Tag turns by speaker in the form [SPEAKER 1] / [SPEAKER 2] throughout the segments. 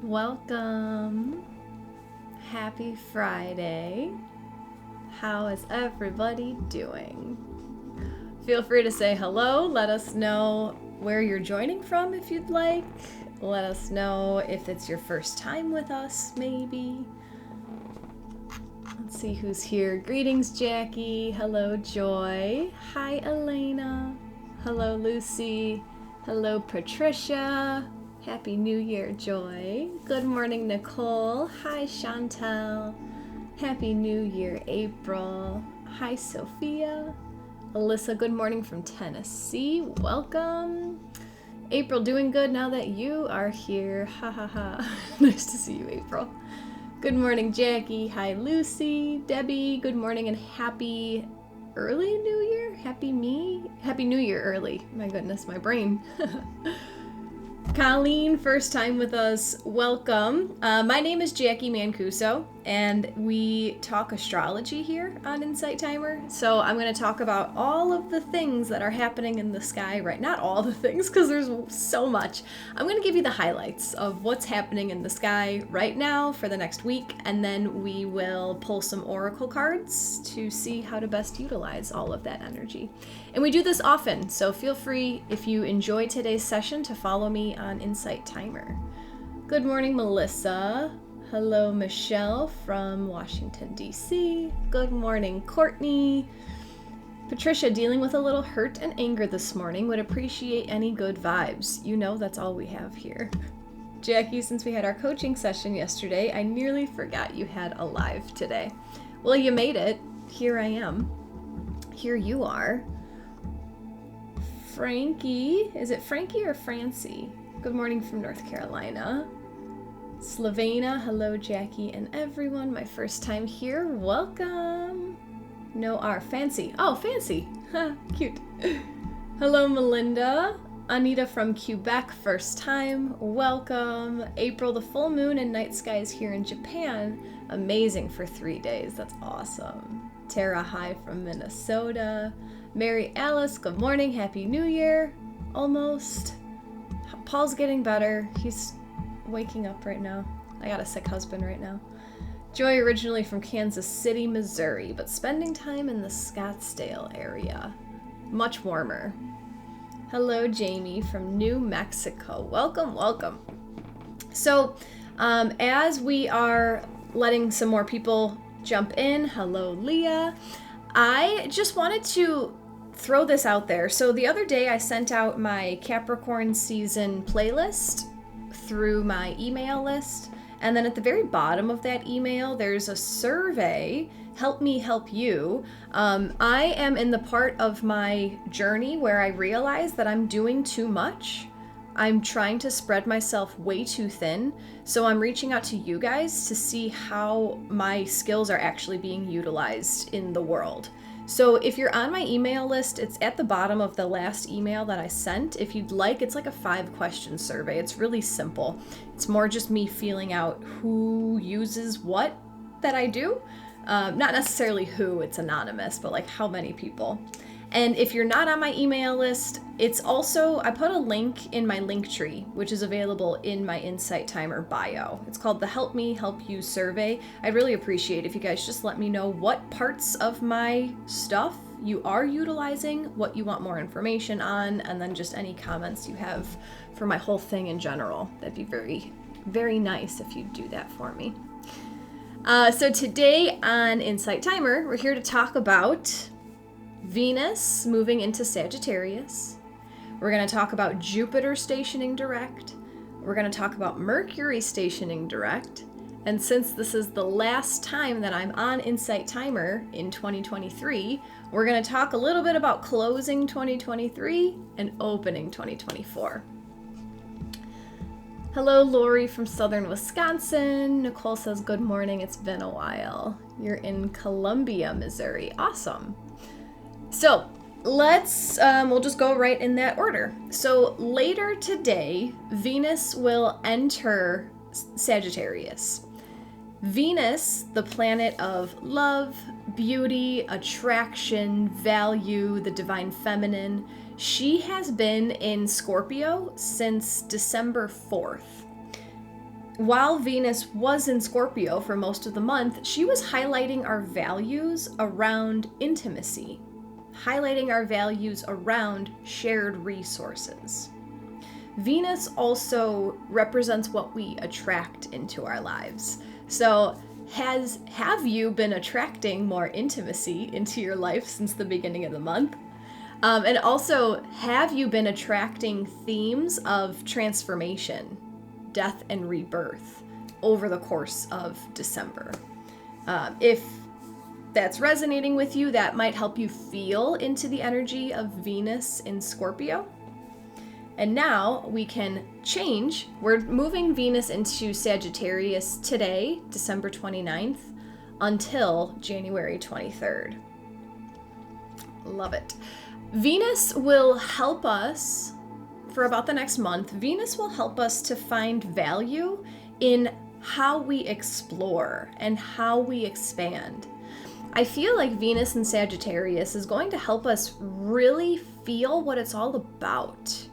[SPEAKER 1] Welcome. Happy Friday. How is everybody doing? Feel free to say hello. Let us know where you're joining from if you'd like. Let us know if it's your first time with us, maybe. Let's see who's here. Greetings, Jackie. Hello, Joy. Hi, Elena. Hello, Lucy. Hello, Patricia. Happy New Year, Joy. Good morning, Nicole. Hi, Chantel. Happy New Year, April. Hi, Sophia. Alyssa, good morning from Tennessee. Welcome. April, doing good now that you are here. Ha ha ha. Nice to see you, April. Good morning, Jackie. Hi, Lucy. Debbie, good morning and happy early New Year. Happy New Year early. My goodness, my brain. Colleen, first time with us, welcome. My name is Jacqui Mancuso, and we talk astrology here on Insight Timer. So I'm going to talk about all of the things that are happening in the sky right. Not all the things, because there's so much. I'm going to give you the highlights of what's happening in the sky right now for the next week, and then we will pull some oracle cards to see how to best utilize all of that energy. And we do this often, so feel free, if you enjoy today's session, to follow me on Insight Timer. Good morning, Melissa. Hello, Michelle from Washington, D.C. Good morning, Courtney. Patricia, dealing with a little hurt and anger this morning. Would appreciate any good vibes. You know that's all we have here. Jackie, since we had our coaching session yesterday, I nearly forgot you had a live today. Well, you made it. Here I am. Here you are. Frankie, is it Frankie or Francie? Good morning from North Carolina. Slovena, hello Jackie and everyone. My first time here, welcome. No R, Fancy. Oh, Fancy, cute. Hello Melinda. Anita from Quebec, first time, welcome. April, the full moon and night skies here in Japan. Amazing for 3 days, that's awesome. Tara, hi from Minnesota. Mary Alice, good morning, Happy New Year, almost. Paul's getting better, he's waking up right now. I got a sick husband right now. Joy, originally from Kansas City, Missouri, but spending time in the Scottsdale area. Much warmer. Hello, Jamie from New Mexico. Welcome, welcome. So, as we are letting some more people jump in, hello, Leah. I just wanted to throw this out there. So the other day I sent out my Capricorn season playlist through my email list. And then at the very bottom of that email, there's a survey, Help Me Help You. I am in the part of my journey where I realize that I'm doing too much. I'm trying to spread myself way too thin. So I'm reaching out to you guys to see how my skills are actually being utilized in the world. So if you're on my email list, it's at the bottom of the last email that I sent. If you'd like, it's like a 5-question survey. It's really simple. It's more just me feeling out who uses what that I do. Not necessarily who, it's anonymous, but like how many people. And if you're not on my email list, it's also, I put a link in my link tree, which is available in my Insight Timer bio. It's called the Help Me Help You survey. I'd really appreciate if you guys just let me know what parts of my stuff you are utilizing, what you want more information on, and then just any comments you have for my whole thing in general. That'd be very, very nice if you'd do that for me. So today on Insight Timer, we're here to talk about Venus moving into Sagittarius. We're going to talk about Jupiter stationing direct. We're going to talk about Mercury stationing direct. And since this is the last time that I'm on Insight Timer in 2023, we're going to talk a little bit about closing 2023 and opening 2024. Hello, Lori from Southern Wisconsin. Nicole says, good morning, it's been a while. You're in Columbia, Missouri. Awesome. So we'll just go right in that order. So later today, Venus will enter Sagittarius. Venus, the planet of love, beauty, attraction, value, the divine feminine, she has been in Scorpio since December 4th. while Venus was in Scorpio for most of the month, she was highlighting our values around intimacy, highlighting our values around shared resources. Venus also represents what we attract into our lives. So have you been attracting more intimacy into your life since the beginning of the month? And also, have you been attracting themes of transformation, death and rebirth over the course of December? If that's resonating with you, that might help you feel into the energy of Venus in Scorpio. And now we can change. We're moving Venus into Sagittarius today, December 29th, until January 23rd. Love it. Venus will help us for about the next month. Venus will help us to find value in how we explore and how we expand. I feel like Venus in Sagittarius is going to help us really feel what it's all about.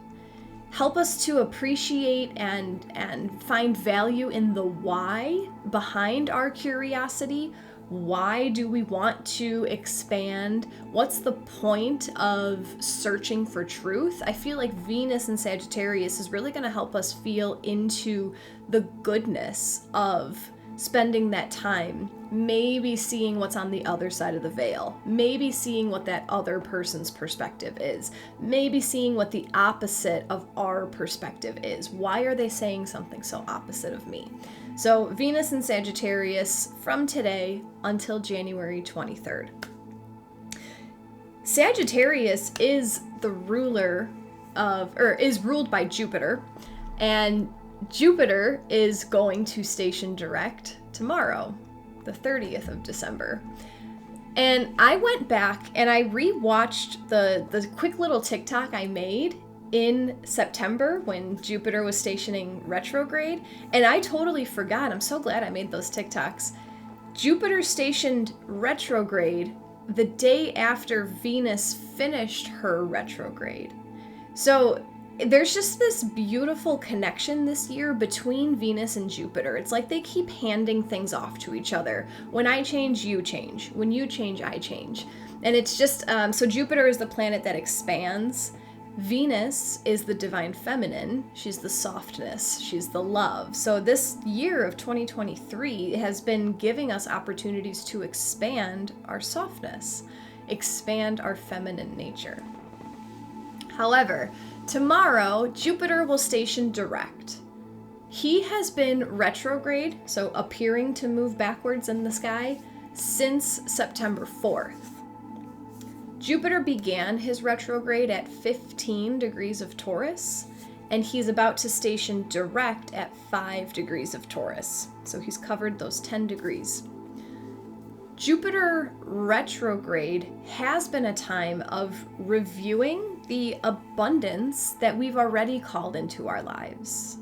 [SPEAKER 1] Help us to appreciate and find value in the why behind our curiosity. Why do we want to expand? What's the point of searching for truth? I feel like Venus in Sagittarius is really going to help us feel into the goodness of spending that time, maybe seeing what's on the other side of the veil, maybe seeing what that other person's perspective is, maybe seeing what the opposite of our perspective is. Why are they saying something so opposite of me? So Venus in Sagittarius from today until January 23rd. Sagittarius is the ruler of, or is ruled by Jupiter, and Jupiter is going to station direct tomorrow, the 30th of December. And I went back and I rewatched the quick little TikTok I made in September when Jupiter was stationing retrograde, and I totally forgot. I'm so glad I made those TikToks. Jupiter stationed retrograde the day after Venus finished her retrograde. So there's just this beautiful connection this year between Venus and Jupiter. It's like they keep handing things off to each other. When I change, you change. When you change, I change. And it's just, so Jupiter is the planet that expands. Venus is the divine feminine. She's the softness. She's the love. So this year of 2023 has been giving us opportunities to expand our softness, expand our feminine nature. However, tomorrow, Jupiter will station direct. He has been retrograde, so appearing to move backwards in the sky, since September 4th. Jupiter began his retrograde at 15 degrees of Taurus, and he's about to station direct at 5 degrees of Taurus. So he's covered those 10 degrees. Jupiter retrograde has been a time of reviewing the abundance that we've already called into our lives.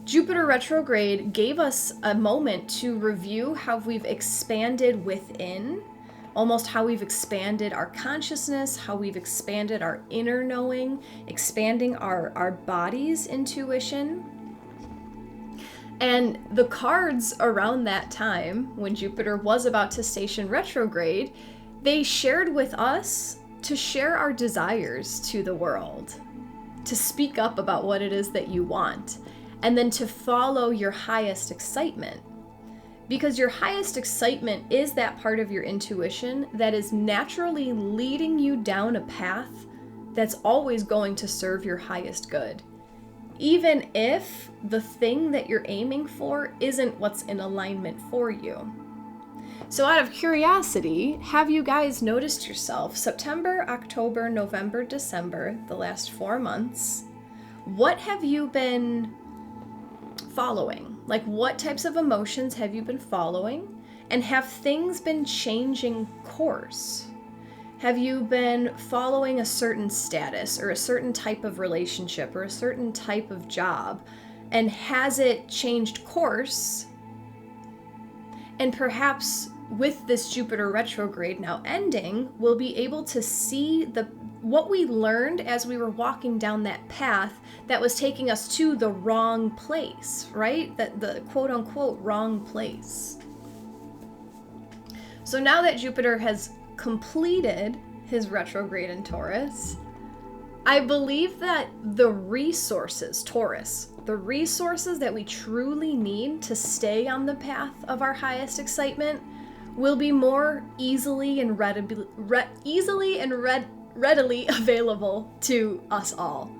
[SPEAKER 1] Jupiter retrograde gave us a moment to review how we've expanded within, almost how we've expanded our consciousness, how we've expanded our inner knowing, expanding our body's intuition. And the cards around that time, when Jupiter was about to station retrograde, they shared with us to share our desires to the world, to speak up about what it is that you want, and then to follow your highest excitement. Because your highest excitement is that part of your intuition that is naturally leading you down a path that's always going to serve your highest good, even if the thing that you're aiming for isn't what's in alignment for you. So out of curiosity, have you guys noticed yourself September, October, November, December, the last 4 months, what have you been following? Like, what types of emotions have you been following? And have things been changing course? Have you been following a certain status or a certain type of relationship or a certain type of job? And has it changed course? And perhaps with this Jupiter retrograde now ending, we'll be able to see what we learned as we were walking down that path that was taking us to the wrong place, right? That the quote unquote wrong place. So now that Jupiter has completed his retrograde in Taurus, I believe that the resources, Taurus, the resources that we truly need to stay on the path of our highest excitement will be more easily and readily available to us all.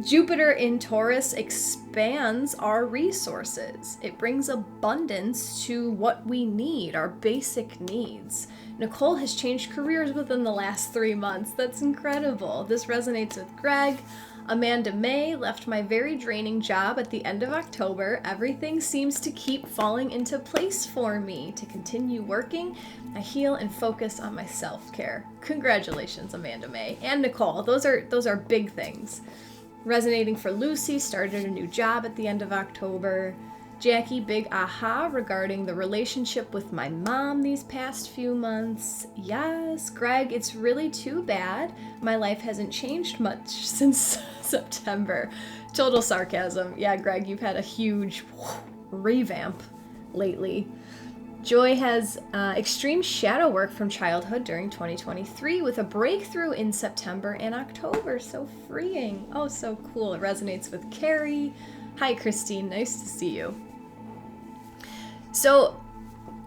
[SPEAKER 1] Jupiter in Taurus expands our resources. It brings abundance to what we need, our basic needs. Nicole has changed careers within the last 3 months. That's incredible. This resonates with Greg. Amanda May left my very draining job at the end of October. Everything seems to keep falling into place for me. To continue working, I heal and focus on my self-care. Congratulations, Amanda May and Nicole. Those are big things. Resonating for Lucy, started a new job at the end of October. Jackie, big aha regarding the relationship with my mom these past few months. Yes, Greg, it's really too bad my life hasn't changed much since September. Total sarcasm. Yeah, Greg, you've had a huge revamp lately. Joy has extreme shadow work from childhood during 2023 with a breakthrough in September and October. So freeing. Oh, so cool. It resonates with Carrie. Hi, Christine. Nice to see you. So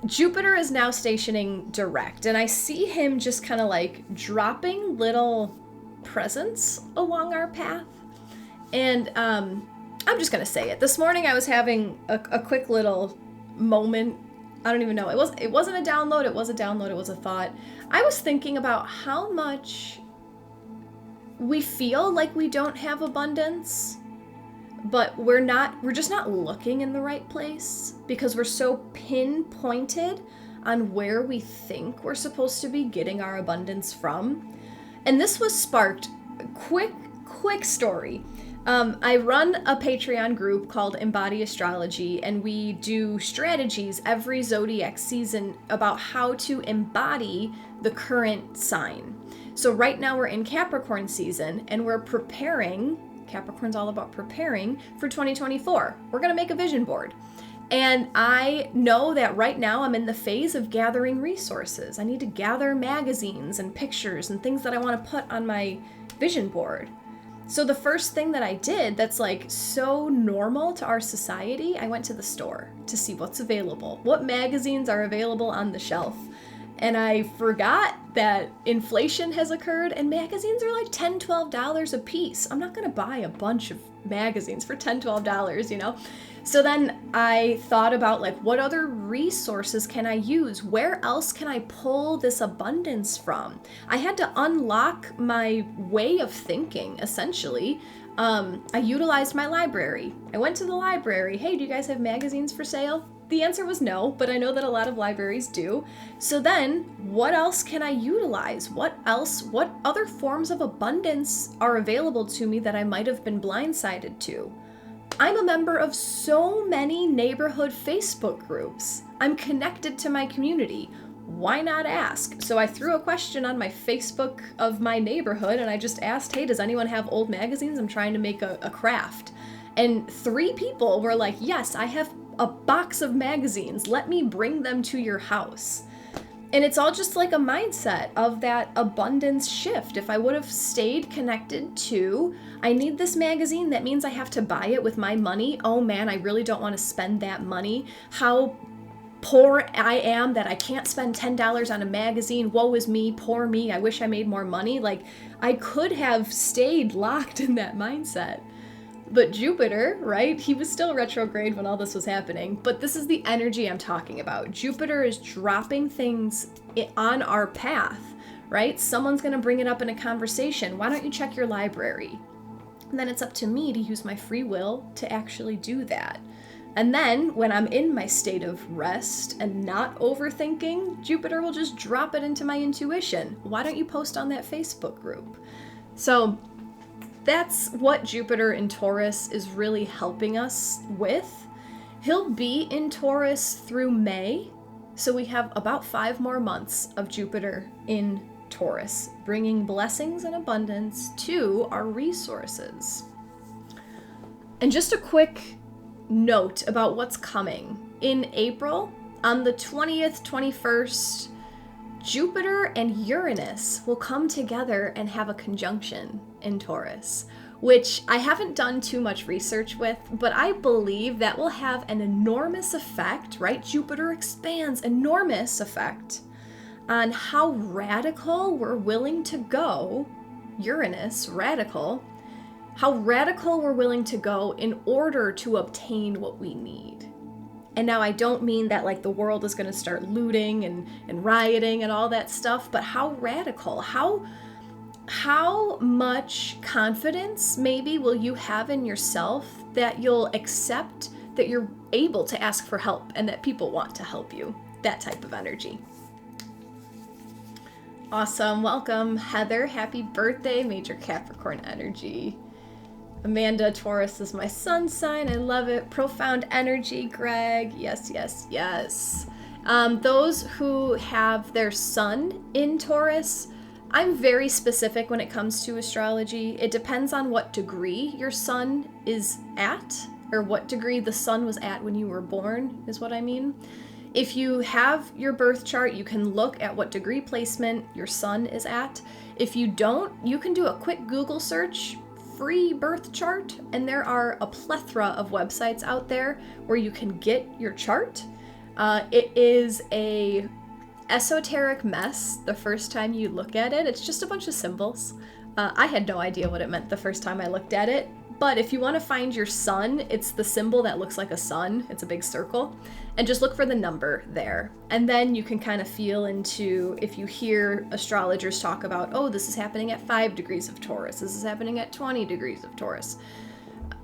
[SPEAKER 1] Jupiter is now stationing direct, and I see him just kind of like dropping little presents along our path. And I'm just going to say it. This morning I was having a quick little moment. I don't even know. It wasn't a download. It was a download. It was a thought. I was thinking about how much we feel like we don't have abundance, but we're just not looking in the right place because we're so pinpointed on where we think we're supposed to be getting our abundance from. And this was sparked, quick story. I run a Patreon group called Embody Astrology, and we do strategies every zodiac season about how to embody the current sign. So right now we're in Capricorn season, and we're preparing. Capricorn's all about preparing for 2024. We're going to make a vision board. And I know that right now I'm in the phase of gathering resources. I need to gather magazines and pictures and things that I want to put on my vision board. So the first thing that I did that's like so normal to our society, I went to the store to see what's available, what magazines are available on the shelf. And I forgot that inflation has occurred and magazines are like $10, $12 a piece. I'm not going to buy a bunch of magazines for $10, $12, you know? So then I thought about like, what other resources can I use? Where else can I pull this abundance from? I had to unlock my way of thinking, essentially. I utilized my library. I went to the library. Hey, do you guys have magazines for sale? The answer was no, but I know that a lot of libraries do. So then, what else can I utilize? What other forms of abundance are available to me that I might have been blindsided to? I'm a member of so many neighborhood Facebook groups. I'm connected to my community. Why not ask? So I threw a question on my Facebook of my neighborhood and I just asked, hey, does anyone have old magazines? I'm trying to make a craft. And 3 people were like, yes, I have a box of magazines. Let me bring them to your house. And it's all just like a mindset of that abundance shift. If I would have stayed connected to, I need this magazine, that means I have to buy it with my money. Oh man, I really don't want to spend that money. How poor I am that I can't spend $10 on a magazine. Woe is me, poor me. I wish I made more money. Like, I could have stayed locked in that mindset. But Jupiter, right? He was still retrograde when all this was happening, but this is the energy I'm talking about. Jupiter is dropping things on our path, right? Someone's going to bring it up in a conversation. Why don't you check your library? And then it's up to me to use my free will to actually do that. And then when I'm in my state of rest and not overthinking, Jupiter will just drop it into my intuition. Why don't you post on that Facebook group? So that's what Jupiter in Taurus is really helping us with. He'll be in Taurus through May, so we have about 5 more months of Jupiter in Taurus, bringing blessings and abundance to our resources. And just a quick note about what's coming. In April, on the 20th, 21st, Jupiter and Uranus will come together and have a conjunction in Taurus, which I haven't done too much research with, but I believe that will have an enormous effect, right? Jupiter expands, enormous effect on how radical we're willing to go. Uranus, radical. How radical we're willing to go in order to obtain what we need. And now I don't mean that like the world is going to start looting and rioting and all that stuff, but how radical, how much confidence maybe will you have in yourself that you'll accept that you're able to ask for help and that people want to help you. That type of energy. Awesome. Welcome, Heather. Happy birthday, Major Capricorn energy. Amanda, Taurus is my sun sign. I love it. Profound energy, Greg. Yes, yes, yes. Those who have their sun in Taurus, I'm very specific when it comes to astrology. It depends on what degree your sun is at, or what degree the sun was at when you were born, is what I mean. If you have your birth chart, you can look at what degree placement your sun is at. If you don't, you can do a quick Google search, free birth chart, and there are a plethora of websites out there where you can get your chart. It is a esoteric mess the first time you look at it. It's just a bunch of symbols. I had no idea what it meant the first time I looked at it, but if you want to find your sun, it's the symbol that looks like a sun. It's a big circle, and just look for the number there. And then you can kind of feel into, if you hear astrologers talk about, oh, this is happening at 5 degrees of Taurus, this is happening at 20 degrees of Taurus.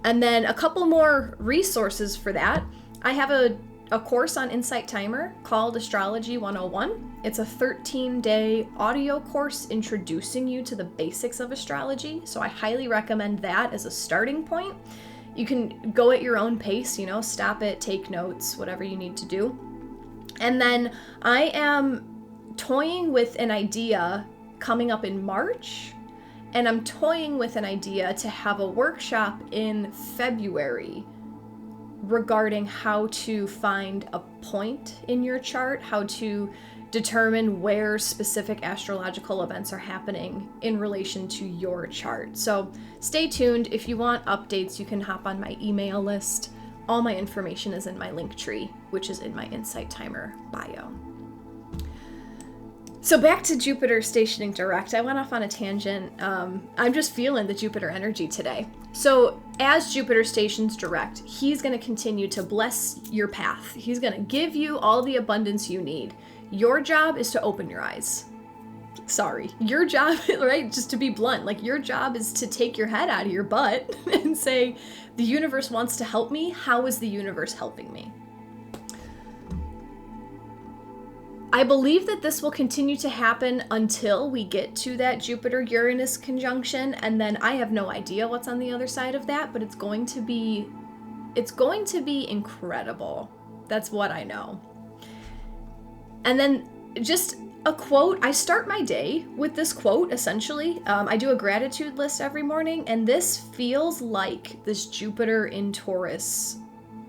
[SPEAKER 1] And then a couple more resources for that. I have a course on Insight Timer called Astrology 101. It's a 13-day audio course introducing you to the basics of astrology, so I highly recommend that as a starting point. You can go at your own pace, stop it, take notes, whatever you need to do. And then I am toying with an idea coming up in March, and I'm toying with an idea to have a workshop in February regarding how to find a point in your chart, how to determine where specific astrological events are happening in relation to your chart. So stay tuned. If you want updates, you can hop on my email list. All my information is in my link tree, which is in my Insight Timer bio. So back to Jupiter stationing direct. I went off on a tangent. I'm just feeling the Jupiter energy today. So as Jupiter stations direct, he's going to continue to bless your path. He's going to give you all the abundance you need. Your job is to open your eyes. Sorry. Your job, right? Just to be blunt, like your job is to take your head out of your butt and say, the universe wants to help me. How is the universe helping me? I believe that this will continue to happen until we get to that Jupiter-Uranus conjunction, and then I have no idea what's on the other side of that, but it's going to be incredible. That's what I know. And then just a quote. I start my day with this quote, essentially. I do a gratitude list every morning, and this feels like this Jupiter in Taurus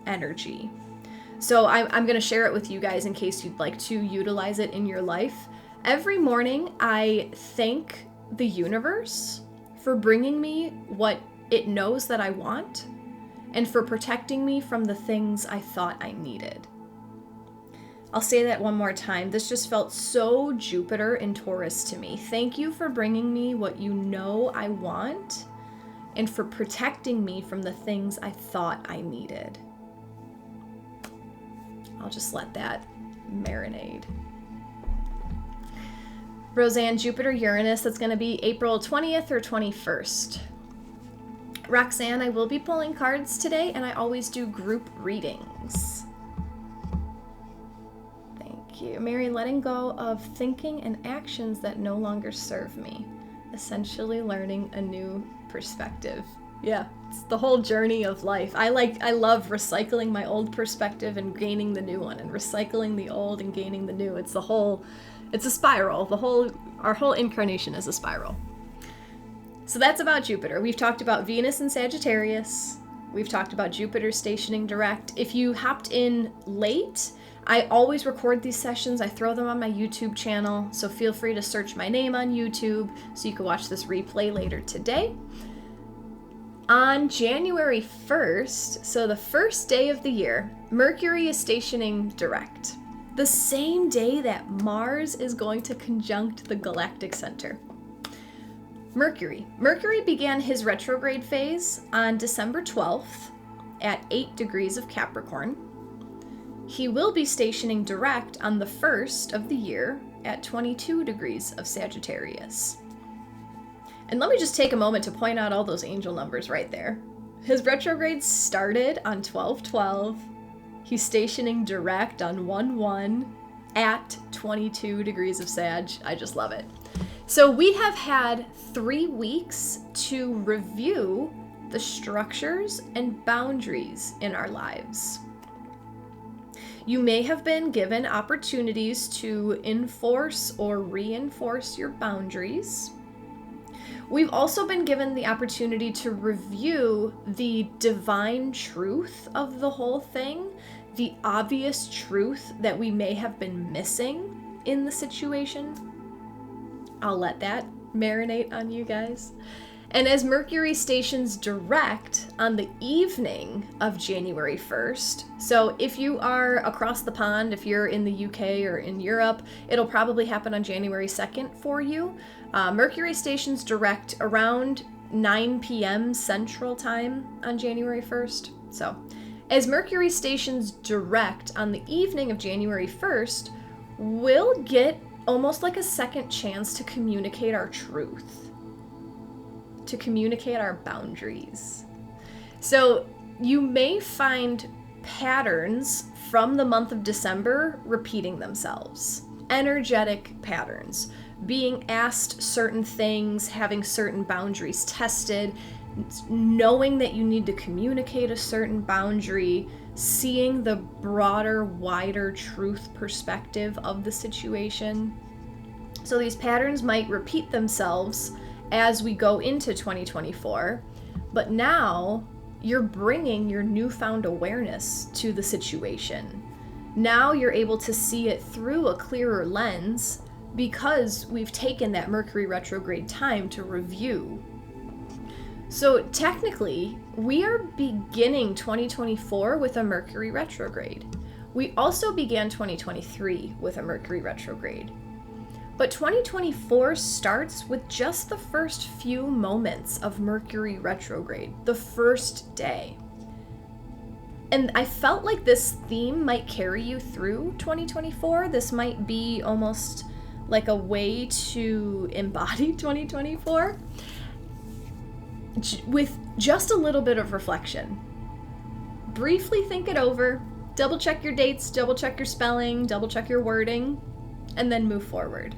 [SPEAKER 1] energy. So I'm going to share it with you guys in case you'd like to utilize it in your life. Every morning, I thank the universe for bringing me what it knows that I want and for protecting me from the things I thought I needed. I'll say that one more time. This just felt so Jupiter in Taurus to me. Thank you for bringing me what you know I want and for protecting me from the things I thought I needed. I'll just let that marinate. Roseanne, Jupiter, Uranus, that's going to be April 20th or 21st. Roxanne, I will be pulling cards today, and I always do group readings. Thank you. Mary, letting go of thinking and actions that no longer serve me. Essentially learning a new perspective. Yeah, it's the whole journey of life. I love recycling my old perspective and gaining the new one, and recycling the old and gaining the new. It's a spiral. The Our whole incarnation is a spiral. So that's about Jupiter. We've talked about Venus and Sagittarius. We've talked about Jupiter stationing direct. If you hopped in late, I always record these sessions. I throw them on my YouTube channel, so feel free to search my name on YouTube so you can watch this replay later today. On January 1st, so the first day of the year, Mercury is stationing direct. The same day that Mars is going to conjunct the galactic center. Mercury began his retrograde phase on December 12th at 8 degrees of Capricorn. He will be stationing direct on the 1st of the year at 22 degrees of Sagittarius. And let me just take a moment to point out all those angel numbers right there. His retrograde started on 12/12. He's stationing direct on 1/1 at 22 degrees of Sag. I just love it. So we have had 3 weeks to review the structures and boundaries in our lives. You may have been given opportunities to enforce or reinforce your boundaries. We've also been given the opportunity to review the divine truth of the whole thing, the obvious truth that we may have been missing in the situation. I'll let that marinate on you guys. And as Mercury stations direct on the evening of January 1st, so if you are across the pond, if you're in the UK or in Europe, it'll probably happen on January 2nd for you. Mercury stations direct around 9 p.m. Central Time on January 1st. So as Mercury stations direct on the evening of January 1st, we'll get almost like a second chance to communicate our truth, to communicate our boundaries. So you may find patterns from the month of December repeating themselves. Energetic patterns, being asked certain things, having certain boundaries tested, knowing that you need to communicate a certain boundary, seeing the broader, wider truth perspective of the situation. So these patterns might repeat themselves as we go into 2024, but now you're bringing your newfound awareness to the situation. Now you're able to see it through a clearer lens because we've taken that Mercury retrograde time to review. So technically, we are beginning 2024 with a Mercury retrograde. We also began 2023 with a Mercury retrograde. But 2024 starts with just the first few moments of Mercury retrograde, the first day. And I felt like this theme might carry you through 2024. This might be almost like a way to embody 2024 with just a little bit of reflection. Briefly think it over, double check your dates, double check your spelling, double check your wording, and then move forward.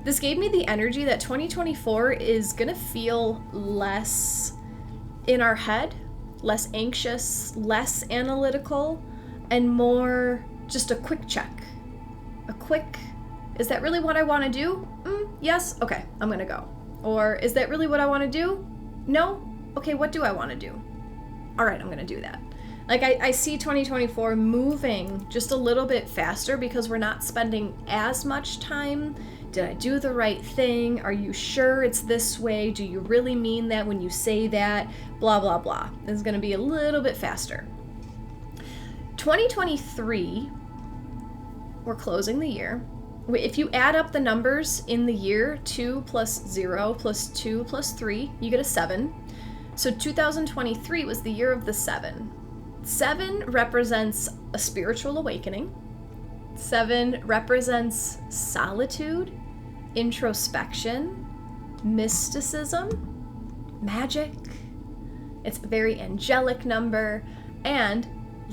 [SPEAKER 1] This gave me the energy that 2024 is gonna feel less in our head, less anxious, less analytical, and more just a quick check. A quick, is that really what I wanna do? Yes, okay, I'm gonna go. Or is that really what I wanna do? No? Okay, what do I wanna do? All right, I'm gonna do that. Like I see 2024 moving just a little bit faster because we're not spending as much time. Did I do the right thing? Are you sure it's this way? Do you really mean that when you say that? Blah, blah, blah. It's gonna be a little bit faster. 2023, we're closing the year. If you add up the numbers in the year, 2 plus 0 plus 2 plus 3, you get a 7. So 2023 was the year of the 7. 7 represents a spiritual awakening. 7 represents solitude, introspection, mysticism, magic. It's a very angelic number, and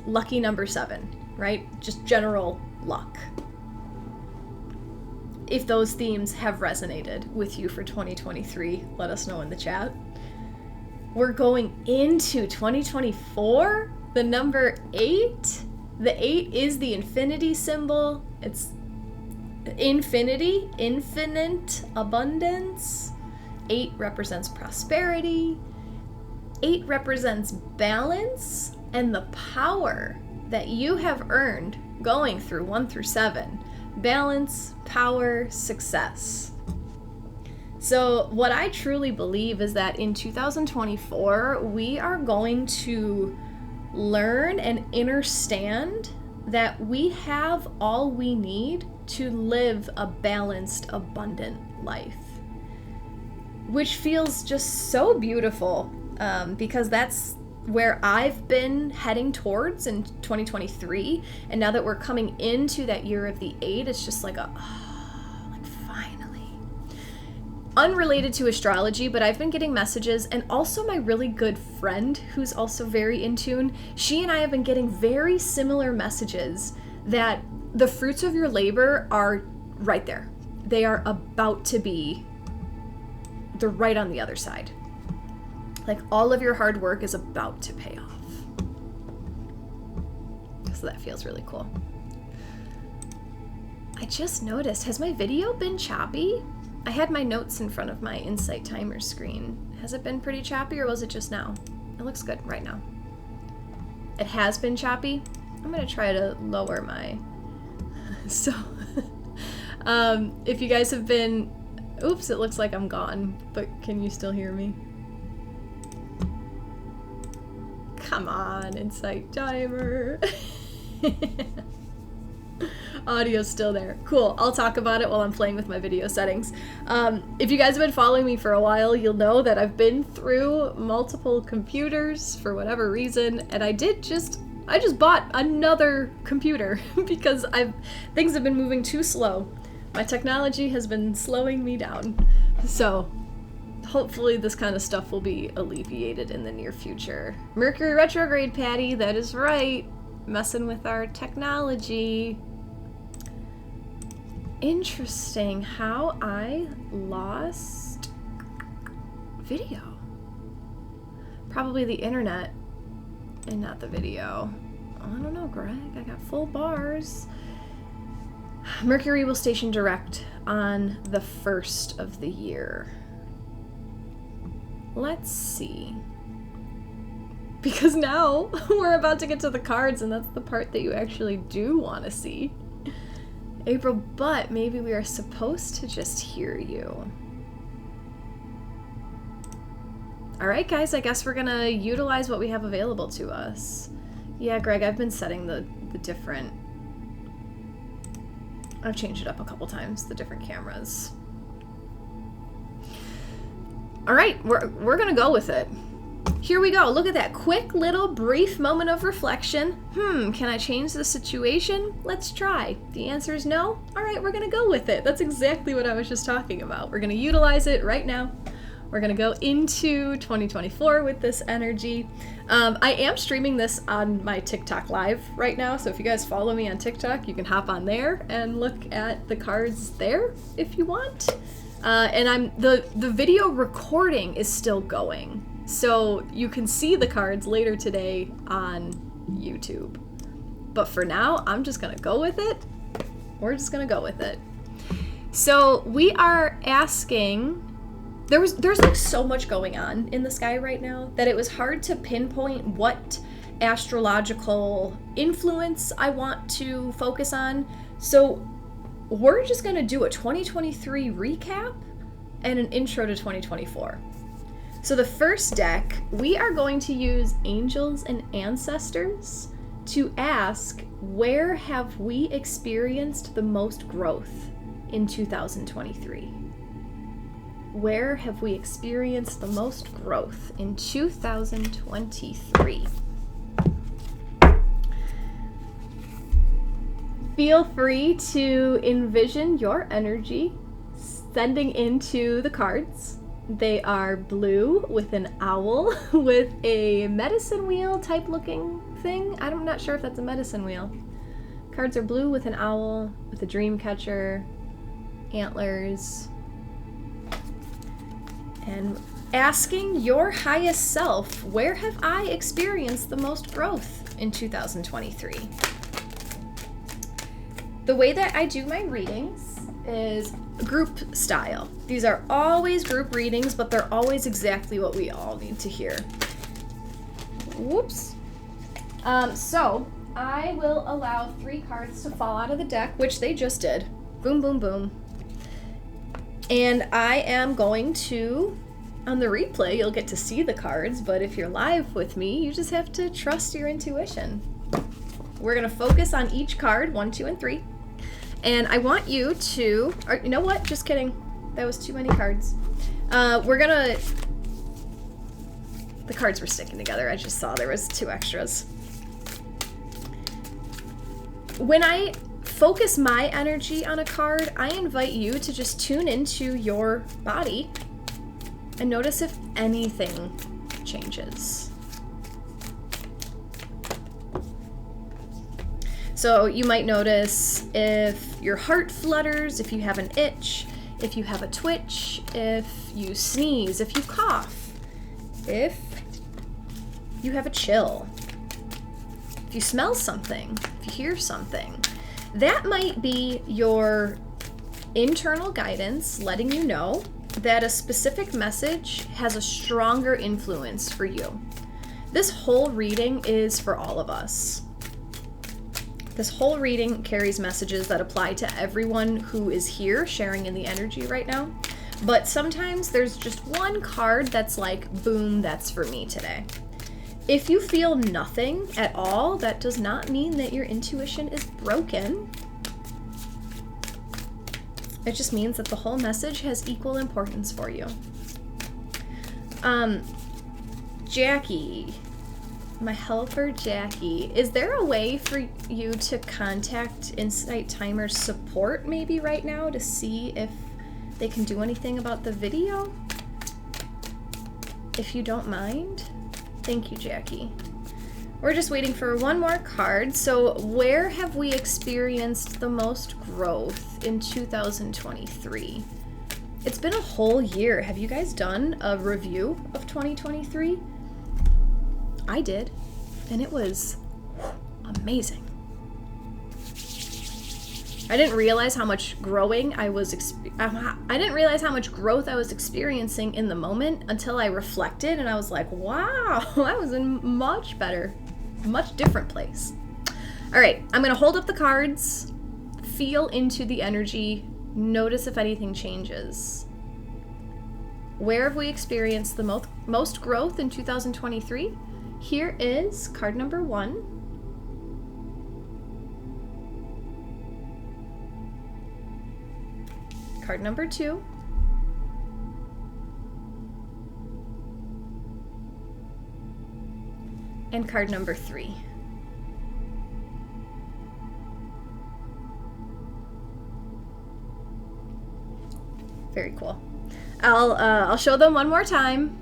[SPEAKER 1] lucky number 7, right? Just general luck. If those themes have resonated with you for 2023, let us know in the chat. We're going into 2024. The number 8. The 8 is the infinity symbol. It's infinity, infinite abundance. 8 represents prosperity. 8 represents balance and the power that you have earned going through 1 through 7. Balance, power, success. So what I truly believe is that in 2024, we are going to learn and understand that we have all we need to live a balanced, abundant life, which feels just so beautiful, because that's where I've been heading towards in 2023. And now that we're coming into that year of the 8, it's just like finally. Unrelated to astrology, but I've been getting messages, and also my really good friend who's also very in tune, she and I have been getting very similar messages that the fruits of your labor are right there. They are about to be, they're right on the other side. Like all of your hard work is about to pay off. So that feels really cool. I just noticed, has my video been choppy? I had my notes in front of my Insight timer screen. Has it been pretty choppy, or was it just now? It looks good right now. It has been choppy. I'm gonna try to lower my, so, if you guys have been, oops, it looks like I'm gone, but can you still hear me? Come on, Insight timer. Audio's still there. Cool. I'll talk about it while I'm playing with my video settings. If you guys have been following me for a while, you'll know that I've been through multiple computers for whatever reason, and I just bought another computer because things have been moving too slow. My technology has been slowing me down. So hopefully this kind of stuff will be alleviated in the near future. Mercury retrograde, Patty, that is right. Messing with our technology. Interesting how I lost video. Probably the internet and not the video. I don't know, Greg. I got full bars. Mercury will station direct on the 1st of the year. Let's see. Because now we're about to get to the cards, and that's the part that you actually do want to see. April, but maybe we are supposed to just hear you. All right, guys, I guess we're gonna utilize what we have available to us. Yeah, Greg, I've been setting the different, I've changed it up a couple times, the different cameras. All right, we're gonna go with it. Here we go. Look at that quick little brief moment of reflection. Can I change the situation? Let's try. The answer is no. All right, we're gonna go with it. That's exactly what I was just talking about. We're gonna utilize it right now. We're gonna go into 2024 with this energy. I am streaming this on my TikTok live right now, so if you guys follow me on TikTok, you can hop on there and look at the cards there if you want. And the video recording is still going, so you can see the cards later today on YouTube. But for now, I'm just gonna go with it. We're just gonna go with it. So we are asking, there's like so much going on in the sky right now that it was hard to pinpoint what astrological influence I want to focus on. So we're just gonna do a 2023 recap and an intro to 2024. So the first deck, we are going to use Angels and Ancestors to ask, where have we experienced the most growth in 2023? Where have we experienced the most growth in 2023? Feel free to envision your energy sending into the cards. They are blue with an owl with a medicine wheel type looking thing. I'm not sure if that's a medicine wheel. Cards are blue with an owl, with a dream catcher, antlers, and asking your highest self, where have I experienced the most growth in 2023? The way that I do my readings is group style. These are always group readings, but they're always exactly what we all need to hear. Whoops. So I will allow 3 cards to fall out of the deck, which they just did. Boom, boom, boom. And I am going to, on the replay, you'll get to see the cards, but if you're live with me, you just have to trust your intuition. We're going to focus on each card, 1, 2, and 3. And I want you to, or you know what? Just kidding. That was too many cards. The cards were sticking together. I just saw there was 2 extras. When I focus my energy on a card, I invite you to just tune into your body and notice if anything changes. So you might notice if your heart flutters, if you have an itch, if you have a twitch, if you sneeze, if you cough, if you have a chill, if you smell something, if you hear something. That might be your internal guidance letting you know that a specific message has a stronger influence for you. This whole reading is for all of us. This whole reading carries messages that apply to everyone who is here sharing in the energy right now. But sometimes there's just one card that's like, boom, that's for me today. If you feel nothing at all, that does not mean that your intuition is broken. It just means that the whole message has equal importance for you. Jacqui, my helper Jacqui, is there a way for you to contact Insight Timer's support maybe right now to see if they can do anything about the video? If you don't mind. Thank you, Jacqui. We're just waiting for one more card. So where have we experienced the most growth in 2023? It's been a whole year. Have you guys done a review of 2023? I did, and it was amazing. I didn't realize how much growth I was experiencing in the moment until I reflected, and I was like, wow, I was in much different place. All right, I'm going to hold up the cards, feel into the energy, notice if anything changes. Where have we experienced the most growth in 2023? Here is card number 1. Card number 2. And card number 3. Very cool. I'll show them one more time.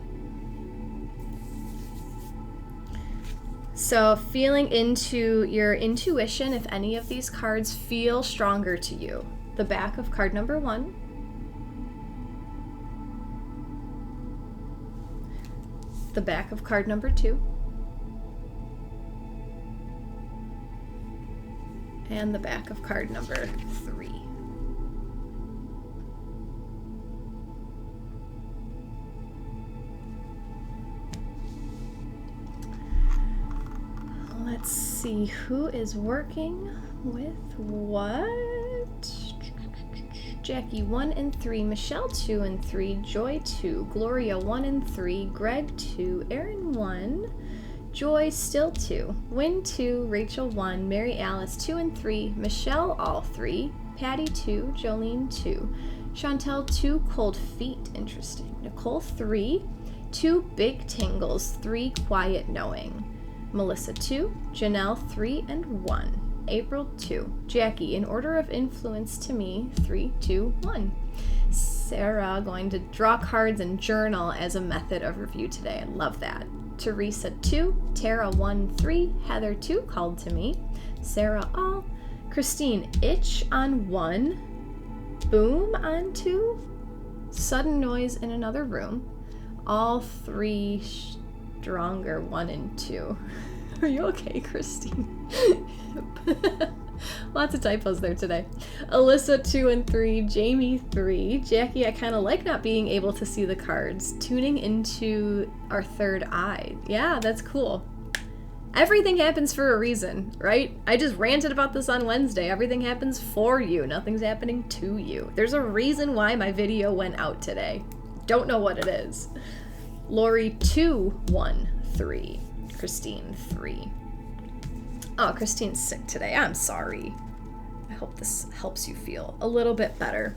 [SPEAKER 1] So feeling into your intuition, if any of these cards feel stronger to you. The back of card number 1. The back of card number 2. And the back of card number 3. Let's see who is working with what. Jacqui 1 and 3, Michelle 2 and 3, Joy 2, Gloria 1 and 3, Greg 2, Aaron 1, Joy still 2, Win 2, Rachel 1, Mary Alice 2 and 3, Michelle all 3, Patty 2, Jolene 2, Chantel 2, Cold Feet, interesting, Nicole 3, 2 Big Tingles, 3 Quiet Knowing, Melissa 2, Janelle 3 and 1. April 2. Jacqui, in order of influence to me, 3, 2, 1. Sarah, going to draw cards and journal as a method of review today. I love that. Teresa 2, Tara 1, 3, Heather 2, called to me. Sarah all. Christine, itch on 1, boom on 2, sudden noise in another room. All 3 stronger 1 and 2. Are you okay, Christine? Lots of typos there today. Alyssa 2 and 3, Jamie 3, Jackie, I kind of like not being able to see the cards. Tuning into our third eye. Yeah, that's cool. Everything happens for a reason, right? I just ranted about this on Wednesday. Everything happens for you. Nothing's happening to you. There's a reason why my video went out today. Don't know what it is. Lori 2, 1, 3. Christine 3. Oh, Christine's sick today. I'm sorry. I hope this helps you feel a little bit better.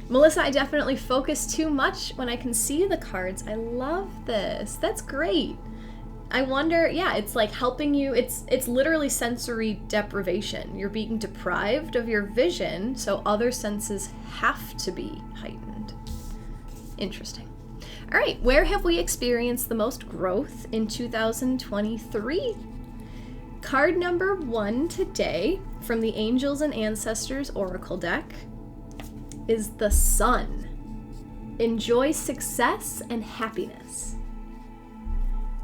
[SPEAKER 1] Melissa, I definitely focus too much when I can see the cards. I love this. That's great. I wonder, yeah, it's like helping you. It's literally sensory deprivation. You're being deprived of your vision, so other senses have to be heightened. Interesting. All right, where have we experienced the most growth in 2023? Card number 1 today from the Angels and Ancestors Oracle deck is the Sun. Enjoy success and happiness.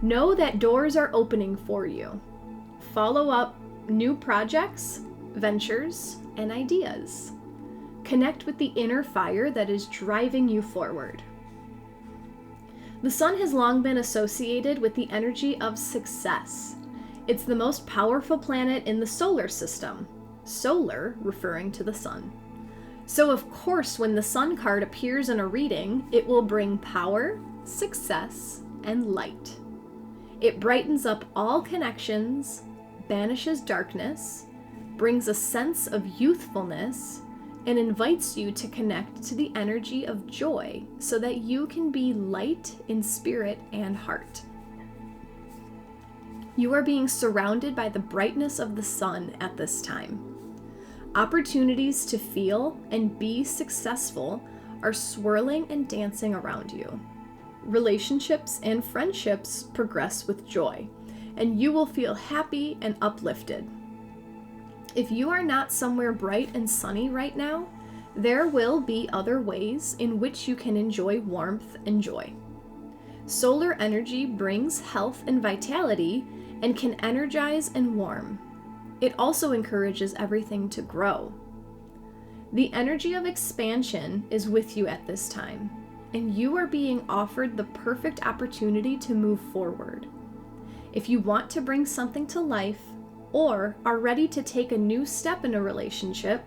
[SPEAKER 1] Know that doors are opening for you. Follow up new projects, ventures, and ideas. Connect with the inner fire that is driving you forward. The Sun has long been associated with the energy of success. It's the most powerful planet in the solar system. Solar referring to the Sun. So of course, when the Sun card appears in a reading, it will bring power, success, and light. It brightens up all connections, banishes darkness, brings a sense of youthfulness, and invites you to connect to the energy of joy so that you can be light in spirit and heart. You are being surrounded by the brightness of the Sun at this time. Opportunities to feel and be successful are swirling and dancing around you. Relationships and friendships progress with joy, and you will feel happy and uplifted. If you are not somewhere bright and sunny right now, there will be other ways in which you can enjoy warmth and joy. Solar energy brings health and vitality and can energize and warm. It also encourages everything to grow. The energy of expansion is with you at this time, and you are being offered the perfect opportunity to move forward. If you want to bring something to life or are ready to take a new step in a relationship,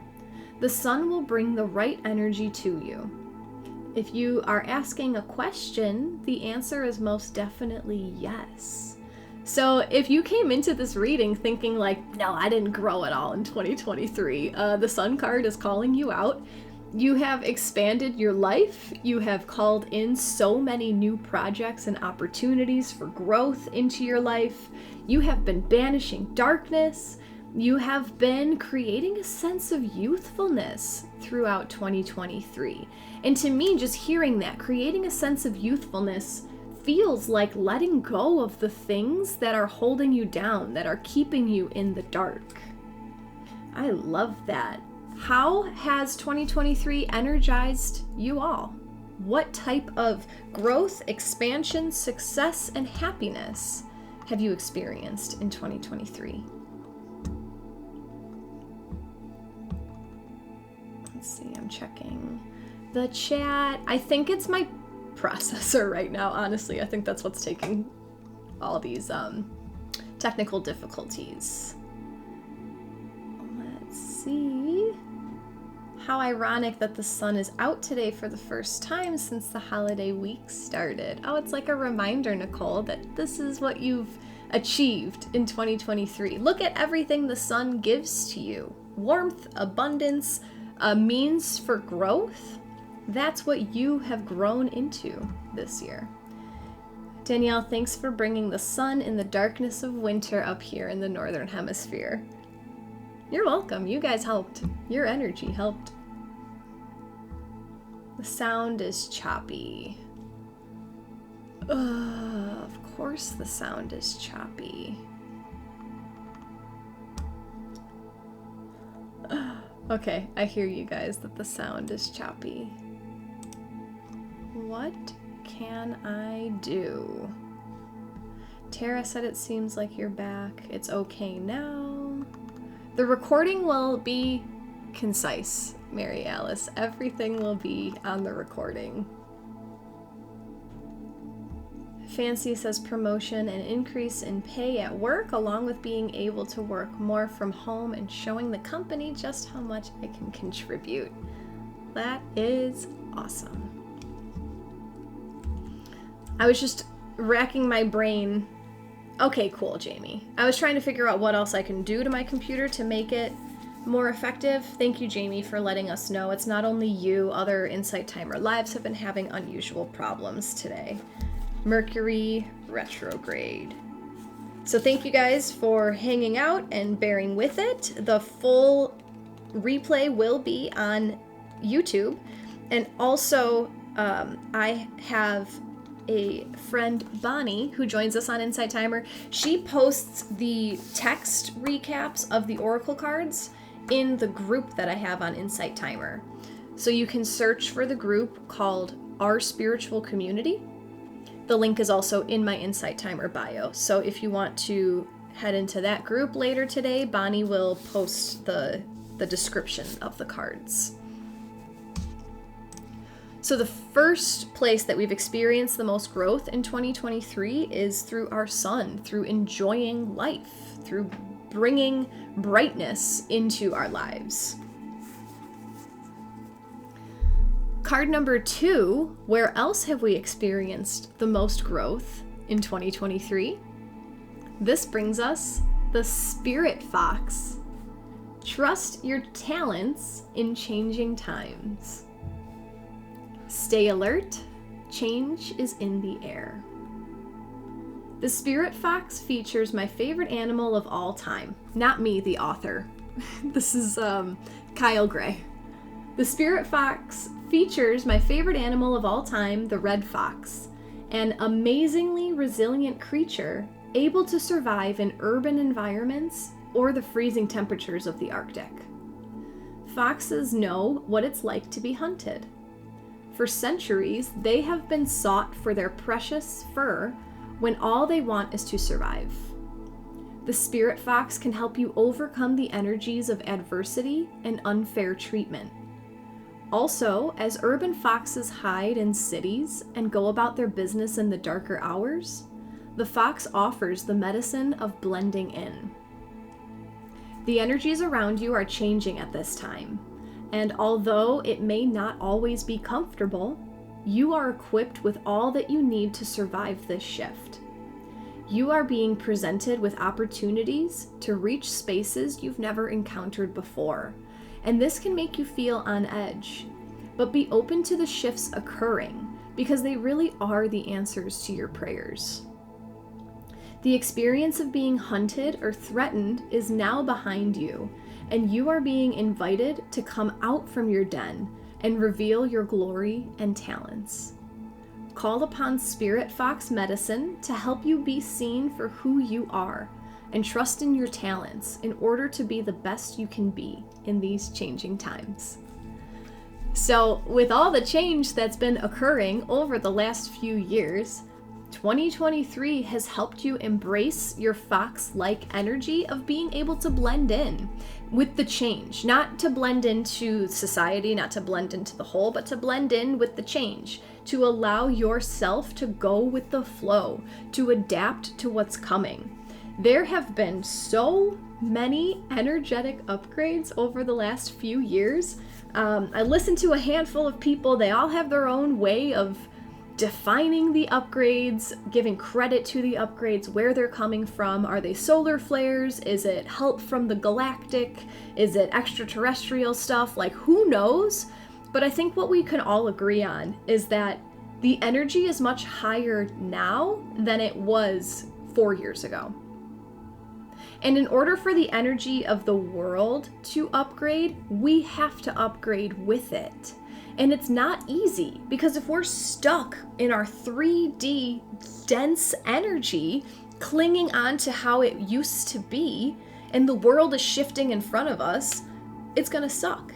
[SPEAKER 1] the Sun will bring the right energy to you. If you are asking a question, the answer is most definitely yes. So if you came into this reading thinking like, no, I didn't grow at all in 2023, the Sun card is calling you out. You have expanded your life. You have called in so many new projects and opportunities for growth into your life. You have been banishing darkness. You have been creating a sense of youthfulness throughout 2023. And to me, just hearing that, creating a sense of youthfulness feels like letting go of the things that are holding you down, that are keeping you in the dark. I love that. How has 2023 energized you all? What type of growth, expansion, success, and happiness have you experienced in 2023? Let's see, I'm checking the chat. I think it's my processor right now, honestly. I think that's what's taking all these technical difficulties. Let's see. How ironic that the Sun is out today for the first time since the holiday week started. Oh, it's like a reminder, Nicole, that this is what you've achieved in 2023. Look at everything the Sun gives to you. Warmth, abundance, a means for growth. That's what you have grown into this year. Danielle, thanks for bringing the sun in the darkness of winter up here in the Northern Hemisphere. You're welcome. You guys helped. Your energy helped. The sound is choppy. Of course the sound is choppy. Okay, I hear you guys that the sound is choppy. What can I do? Tara said it seems like you're back. It's okay now. The recording will be concise, Mary Alice. Everything will be on the recording. Fancy says promotion and increase in pay at work, along with being able to work more from home and showing the company just how much I can contribute. That is awesome. I was just racking my brain. Okay, cool, Jamie. I was trying to figure out what else I can do to my computer to make it more effective. Thank you, Jamie, for letting us know. It's not only you, other Insight Timer lives have been having unusual problems today. Mercury retrograde. So thank you guys for hanging out and bearing with it. The full replay will be on YouTube. And also, I have a friend, Bonnie, who joins us on Insight Timer. She posts the text recaps of the oracle cards in the group that I have on Insight Timer. So you can search for the group called Our Spiritual Community. The link is also in my Insight Timer bio. So if you want to head into that group later today, Bonnie will post the description of the cards. So the first place that we've experienced the most growth in 2023 is through our sun, through enjoying life, through bringing brightness into our lives. Card number 2, where else have we experienced the most growth in 2023? This brings us the Spirit Fox. Trust your talents in changing times. Stay alert, change is in the air. The Spirit Fox features my favorite animal of all time. Not me, the author. This is Kyle Gray. The Spirit Fox features my favorite animal of all time, the red fox, an amazingly resilient creature able to survive in urban environments or the freezing temperatures of the Arctic. Foxes know what it's like to be hunted. For centuries, they have been sought for their precious fur when all they want is to survive. The Spirit Fox can help you overcome the energies of adversity and unfair treatment. Also, as urban foxes hide in cities and go about their business in the darker hours, the fox offers the medicine of blending in. The energies around you are changing at this time, and although it may not always be comfortable, you are equipped with all that you need to survive this shift. You are being presented with opportunities to reach spaces you've never encountered before, and this can make you feel on edge. But be open to the shifts occurring, because they really are the answers to your prayers. The experience of being hunted or threatened is now behind you, and you are being invited to come out from your den and reveal your glory and talents. Call upon Spirit Fox Medicine to help you be seen for who you are, and trust in your talents in order to be the best you can be in these changing times. So, with all the change that's been occurring over the last few years, 2023 has helped you embrace your fox-like energy of being able to blend in with the change. Not to blend into society, not to blend into the whole, but to blend in with the change. To allow yourself to go with the flow, to adapt to what's coming. There have been so many energetic upgrades over the last few years. I listened to a handful of people. They all have their own way of defining the upgrades, giving credit to the upgrades, where they're coming from. Are they solar flares? Is it help from the galactic? Is it extraterrestrial stuff? Like, who knows? But I think what we can all agree on is that the energy is much higher now than it was 4 years ago. And in order for the energy of the world to upgrade, we have to upgrade with it. And it's not easy, because if we're stuck in our 3D dense energy, clinging on to how it used to be, and the world is shifting in front of us, it's gonna suck.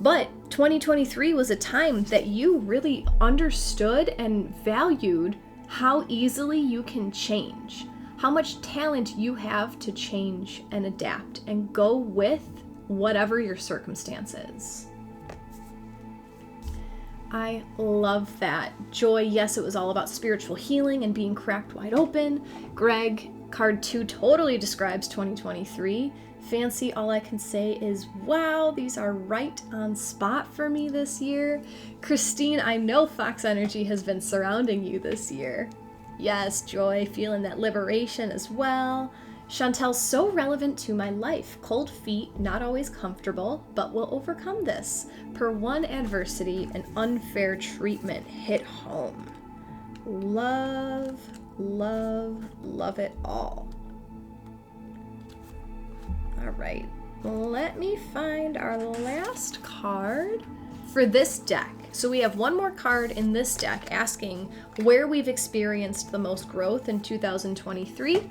[SPEAKER 1] But 2023 was a time that you really understood and valued how easily you can change, how much talent you have to change and adapt and go with whatever your circumstance is. I love that. Joy, yes, it was all about spiritual healing and being cracked wide open. Greg, card 2 totally describes 2023. Fancy, all I can say is, wow, these are right on spot for me this year. Christine, I know Fox energy has been surrounding you this year. Yes, Joy, feeling that liberation as well. Chantel, so relevant to my life. Cold feet, not always comfortable, but will overcome this. Per one adversity, an unfair treatment hit home. Love, love, love it all. All right, let me find our last card for this deck. So we have one more card in this deck asking where we've experienced the most growth in 2023.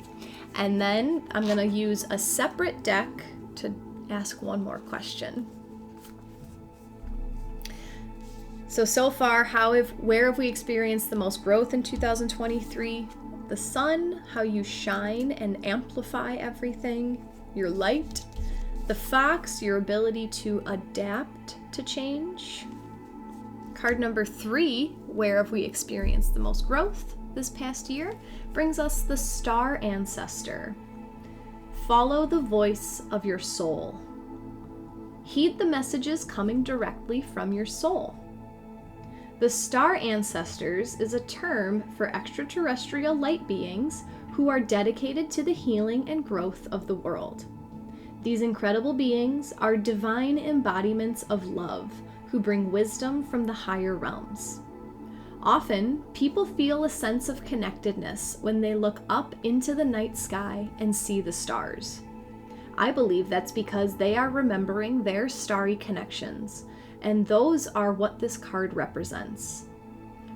[SPEAKER 1] And then I'm going to use a separate deck to ask one more question. So far, where have we experienced the most growth in 2023? The sun, how you shine and amplify everything, your light. The fox, your ability to adapt to change. Card number 3, where have we experienced the most growth this past year, brings us the star ancestor. Follow the voice of your soul. Heed the messages coming directly from your soul. The star ancestors is a term for extraterrestrial light beings who are dedicated to the healing and growth of the world. These incredible beings are divine embodiments of love who bring wisdom from the higher realms. Often, people feel a sense of connectedness when they look up into the night sky and see the stars. I believe that's because they are remembering their starry connections, and those are what this card represents.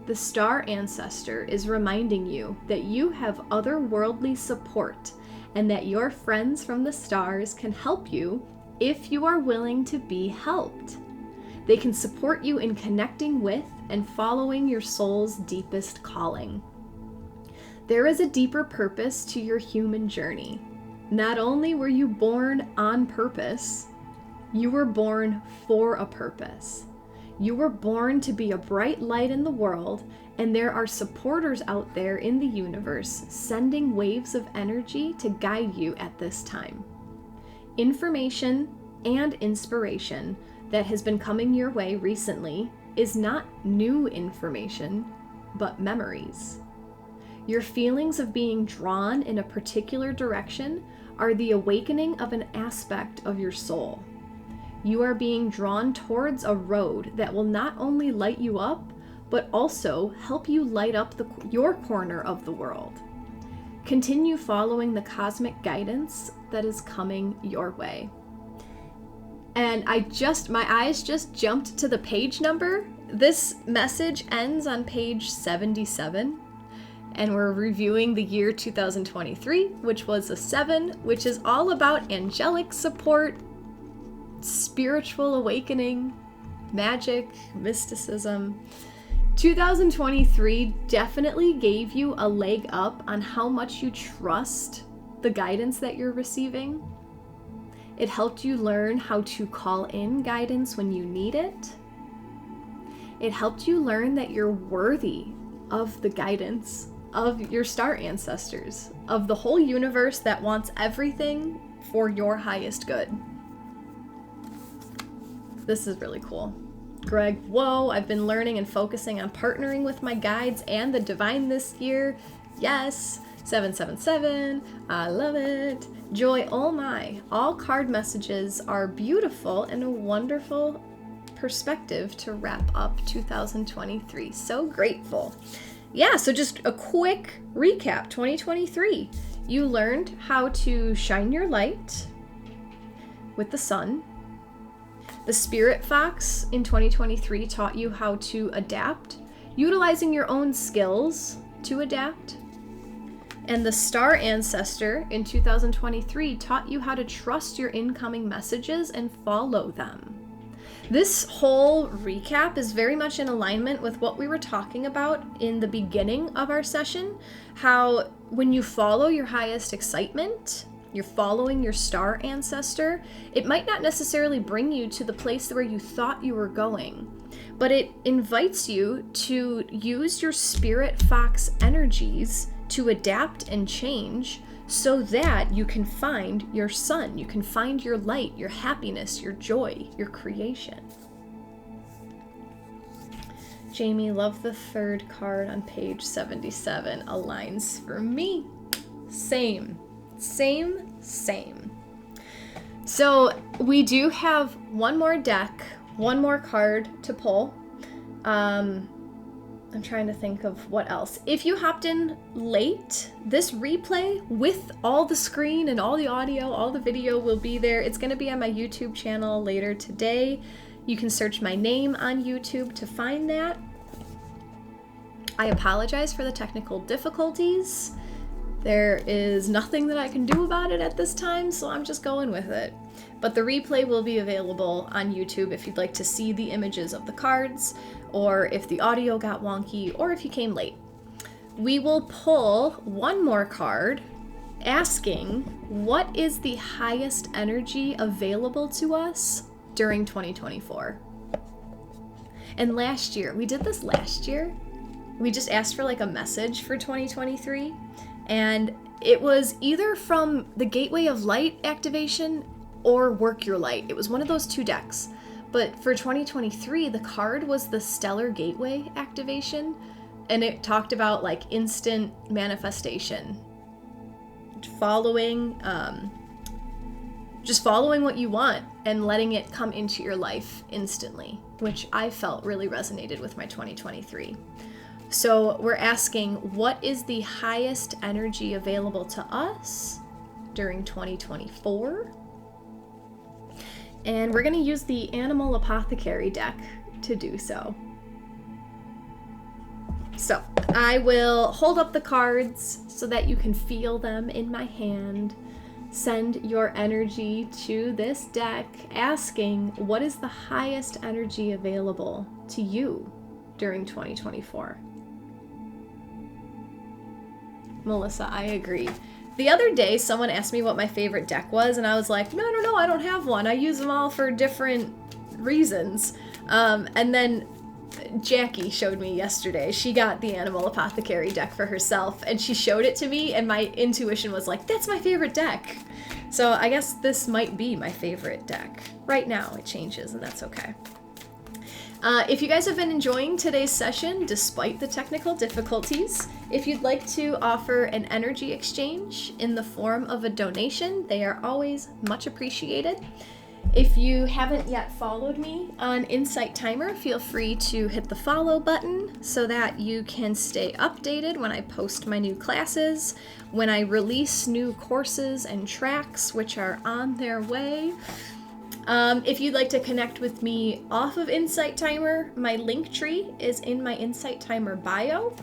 [SPEAKER 1] The star ancestor is reminding you that you have otherworldly support and that your friends from the stars can help you if you are willing to be helped. They can support you in connecting with and following your soul's deepest calling. There is a deeper purpose to your human journey. Not only were you born on purpose, you were born for a purpose. You were born to be a bright light in the world, and there are supporters out there in the universe sending waves of energy to guide you at this time. Information and inspiration that has been coming your way recently is not new information, but memories. Your feelings of being drawn in a particular direction are the awakening of an aspect of your soul. You are being drawn towards a road that will not only light you up, but also help you light up your corner of the world. Continue following the cosmic guidance that is coming your way. And my eyes just jumped to the page number. This message ends on page 77, and we're reviewing the year 2023, which was a 7, which is all about angelic support, spiritual awakening, magic, mysticism. 2023 definitely gave you a leg up on how much you trust the guidance that you're receiving. It helped you learn how to call in guidance when you need it. It helped you learn that you're worthy of the guidance of your star ancestors, of the whole universe that wants everything for your highest good. This is really cool. Greg, whoa, I've been learning and focusing on partnering with my guides and the divine this year. Yes, 777, I love it. Joy, oh my, all card messages are beautiful and a wonderful perspective to wrap up 2023. So grateful. Yeah, so just a quick recap, 2023. You learned how to shine your light with the sun. The Spirit Fox in 2023 taught you how to adapt, utilizing your own skills to adapt. And the Star Ancestor in 2023 taught you how to trust your incoming messages and follow them. This whole recap is very much in alignment with what we were talking about in the beginning of our session, how when you follow your highest excitement, you're following your star ancestor, it might not necessarily bring you to the place where you thought you were going, but it invites you to use your spirit fox energies to adapt and change so that you can find your sun, you can find your light, your happiness, your joy, your creation. Jamie, love the third card on page 77. Aligns for me. Same. So we do have one more deck, one more card to pull. I'm trying to think of what else. If you hopped in late, this replay with all the screen and all the audio, all the video will be there. It's going to be on my YouTube channel later today. You can search my name on YouTube to find that. I apologize for the technical difficulties. There is nothing that I can do about it at this time, so I'm just going with it. But the replay will be available on YouTube if you'd like to see the images of the cards, or if the audio got wonky, or if you came late. We will pull one more card asking, what is the highest energy available to us during 2024? And last year, we did this last year. We just asked for like a message for 2023. And it was either from the Gateway of Light activation or Work Your Light. It was one of those two decks. But for 2023, the card was the Stellar Gateway activation. And it talked about like instant manifestation. Just following what you want and letting it come into your life instantly, which I felt really resonated with my 2023. So we're asking, what is the highest energy available to us during 2024? And we're going to use the Animal Apothecary deck to do so. So I will hold up the cards so that you can feel them in my hand. Send your energy to this deck asking, what is the highest energy available to you during 2024? Melissa, I agree. The other day, someone asked me what my favorite deck was, and I was like, no, I don't have one. I use them all for different reasons. And then Jacqui showed me yesterday. She got the Animal Apothecary deck for herself, and she showed it to me, and my intuition was like, that's my favorite deck. So I guess this might be my favorite deck. Right now, it changes, and that's okay. If you guys have been enjoying today's session, despite the technical difficulties, if you'd like to offer an energy exchange in the form of a donation, they are always much appreciated. If you haven't yet followed me on Insight Timer, feel free to hit the follow button so that you can stay updated when I post my new classes, when I release new courses and tracks, which are on their way. If you'd like to connect with me off of Insight Timer, my link tree is in my Insight Timer bio.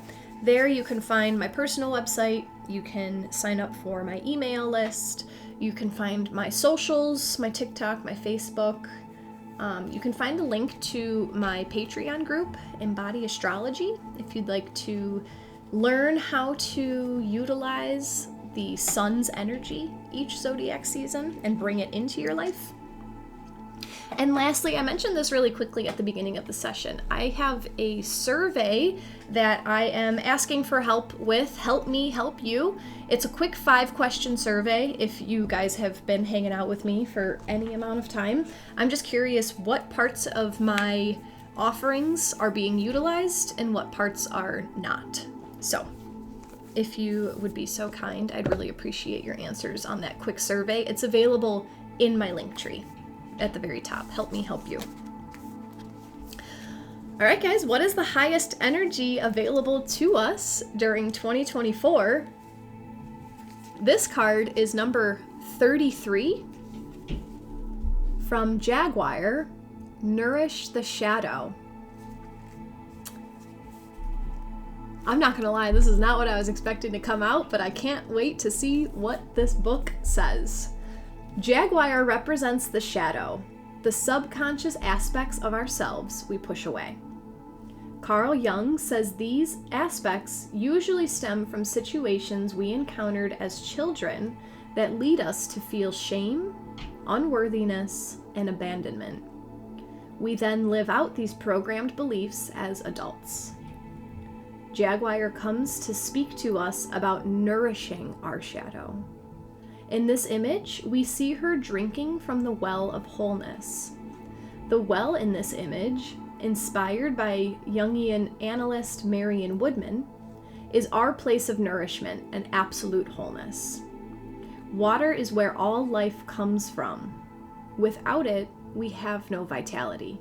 [SPEAKER 1] There you can find my personal website, you can sign up for my email list, you can find my socials, my TikTok, my Facebook. You can find the link to my Patreon group, Embody Astrology, if you'd like to learn how to utilize the sun's energy each zodiac season and bring it into your life. And lastly, I mentioned this really quickly at the beginning of the session. I have a survey that I am asking for help with. Help me help you. It's a quick 5-question survey if you guys have been hanging out with me for any amount of time. I'm just curious what parts of my offerings are being utilized and what parts are not. So if you would be so kind, I'd really appreciate your answers on that quick survey. It's available in my link tree at the very top. Help me help you. All right, guys, what is the highest energy available to us during 2024? This card is number 33 from Jaguar, Nourish the Shadow. I'm not gonna lie, this is not what I was expecting to come out, but I can't wait to see what this book says. Jaguar represents the shadow. The subconscious aspects of ourselves we push away. Carl Jung says these aspects usually stem from situations we encountered as children that lead us to feel shame, unworthiness, and abandonment. We then live out these programmed beliefs as adults. Jaguar comes to speak to us about nourishing our shadow. In this image, we see her drinking from the well of wholeness. The well in this image, inspired by Jungian analyst Marion Woodman, is our place of nourishment and absolute wholeness. Water is where all life comes from. Without it, we have no vitality.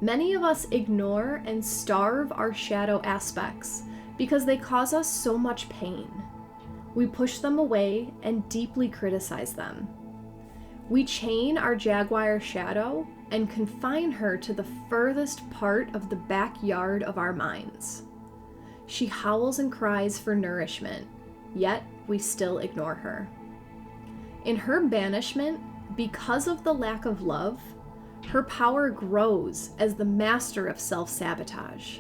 [SPEAKER 1] Many of us ignore and starve our shadow aspects because they cause us so much pain. We push them away and deeply criticize them. We chain our jaguar shadow and confine her to the furthest part of the backyard of our minds. She howls and cries for nourishment, yet we still ignore her. In her banishment, because of the lack of love, her power grows as the master of self-sabotage.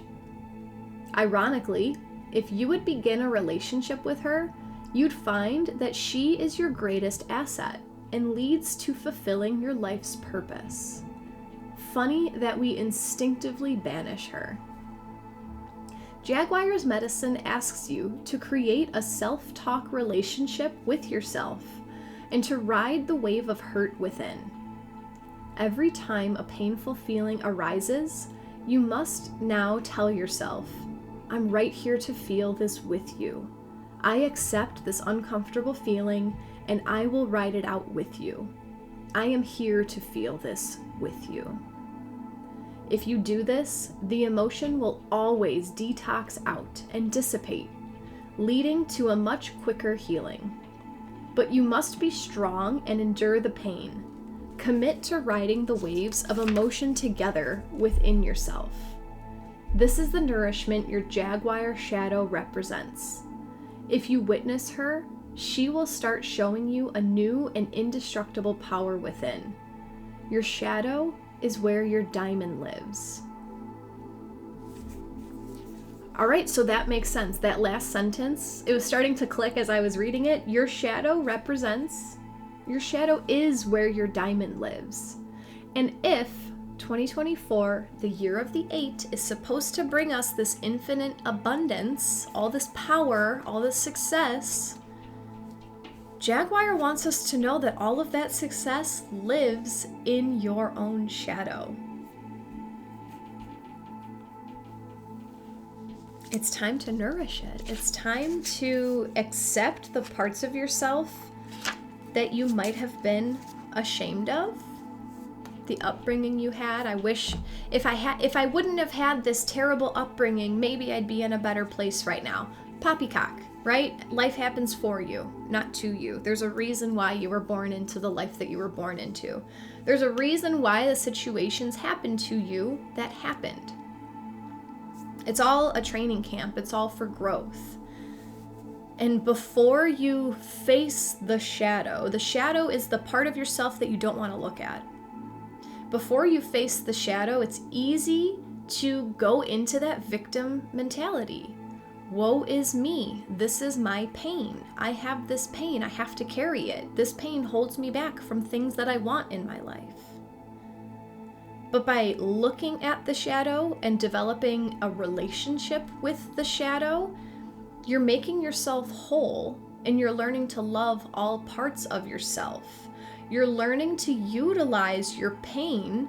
[SPEAKER 1] Ironically, if you would begin a relationship with her, you'd find that she is your greatest asset and leads to fulfilling your life's purpose. Funny that we instinctively banish her. Jaguar's medicine asks you to create a self-talk relationship with yourself and to ride the wave of hurt within. Every time a painful feeling arises, you must now tell yourself, I'm right here to feel this with you. I accept this uncomfortable feeling and I will ride it out with you. I am here to feel this with you. If you do this, the emotion will always detox out and dissipate, leading to a much quicker healing. But you must be strong and endure the pain. Commit to riding the waves of emotion together within yourself. This is the nourishment your jaguar shadow represents. If you witness her, she will start showing you a new and indestructible power within. Your shadow is where your diamond lives. All right, so that makes sense. That last sentence, it was starting to click as I was reading it. Your shadow is where your diamond lives. And if 2024, the year of the 8, is supposed to bring us this infinite abundance, all this power, all this success, Jaguar wants us to know that all of that success lives in your own shadow. It's time to nourish it. It's time to accept the parts of yourself that you might have been ashamed of, the upbringing you had. I wish if I wouldn't have had this terrible upbringing, maybe I'd be in a better place right now. Poppycock, right? Life happens for you, not to you. There's a reason why you were born into the life that you were born into. There's a reason why the situations happened to you that happened. It's all a training camp. It's all for growth. And before you face the shadow is the part of yourself that you don't want to look at. Before you face the shadow, it's easy to go into that victim mentality. Woe is me. This is my pain. I have this pain. I have to carry it. This pain holds me back from things that I want in my life. But by looking at the shadow and developing a relationship with the shadow, you're making yourself whole and you're learning to love all parts of yourself. You're learning to utilize your pain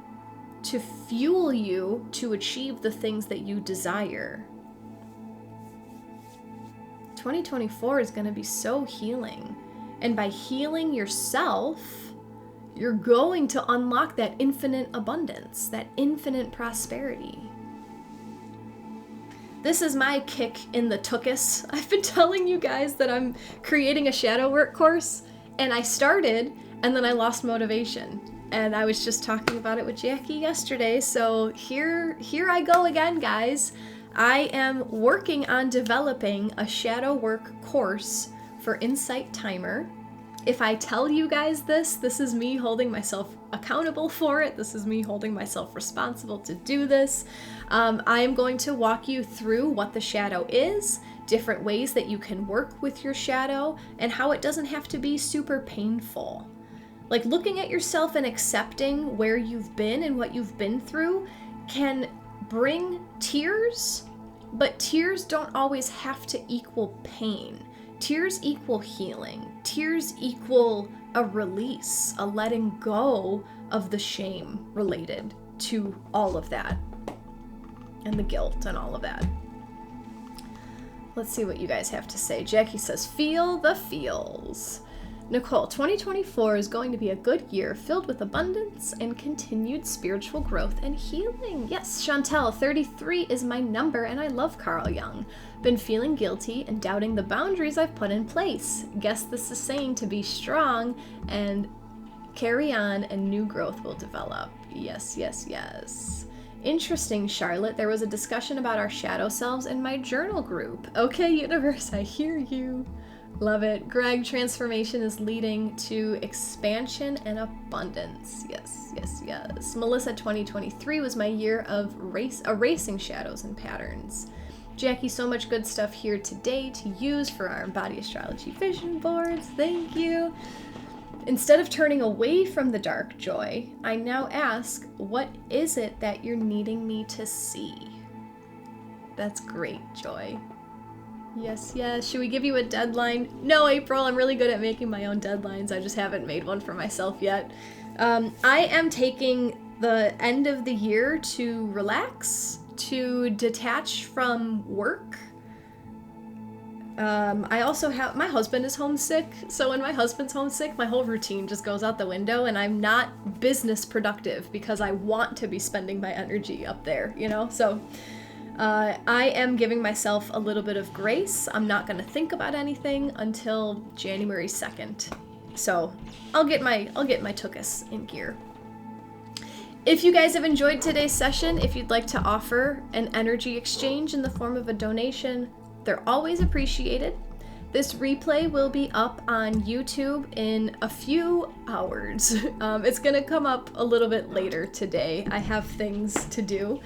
[SPEAKER 1] to fuel you to achieve the things that you desire. 2024 is going to be so healing. And by healing yourself, you're going to unlock that infinite abundance, that infinite prosperity. This is my kick in the tuchus. I've been telling you guys that I'm creating a shadow work course, and I started, and then I lost motivation. And I was just talking about it with Jacqui yesterday, so here I go again, guys. I am working on developing a shadow work course for Insight Timer. if I tell you guys this is me holding myself accountable for it. This is me holding myself responsible to do this. I am going to walk you through what the shadow is, different ways that you can work with your shadow, and how it doesn't have to be super painful. Like, looking at yourself and accepting where you've been and what you've been through can bring tears, but tears don't always have to equal pain. Tears equal healing. Tears equal a release, a letting go of the shame related to all of that, and the guilt and all of that. Let's see what you guys have to say. Jackie says, feel the feels. Nicole, 2024 is going to be a good year filled with abundance and continued spiritual growth and healing. Yes, Chantel, 33 is my number and I love Carl Jung. Been feeling guilty and doubting the boundaries I've put in place. Guess this is saying to be strong and carry on and new growth will develop. Yes, yes, yes. Interesting, Charlotte. There was a discussion about our shadow selves in my journal group. Okay, universe, I hear you. Love it. Greg, transformation is leading to expansion and abundance. Yes, yes, yes. Melissa, 2023 was my year of erasing shadows and patterns. Jackie, so much good stuff here today to use for our Embody Astrology vision boards. Thank you. Instead of turning away from the dark, Joy, I now ask, what is it that you're needing me to see? That's great, Joy. Yes, yes. Should we give you a deadline? No, April, I'm really good at making my own deadlines. I just haven't made one for myself yet. I am taking the end of the year to relax, to detach from work. I also have, my husband is homesick, so when my husband's homesick, my whole routine just goes out the window, and I'm not business productive because I want to be spending my energy up there, you know? So I am giving myself a little bit of grace. I'm not going to think about anything until January 2nd. So I'll get my tuchus in gear. If you guys have enjoyed today's session, if you'd like to offer an energy exchange in the form of a donation, they're always appreciated. This replay will be up on YouTube in a few hours. It's gonna come up a little bit later today. I have things to do.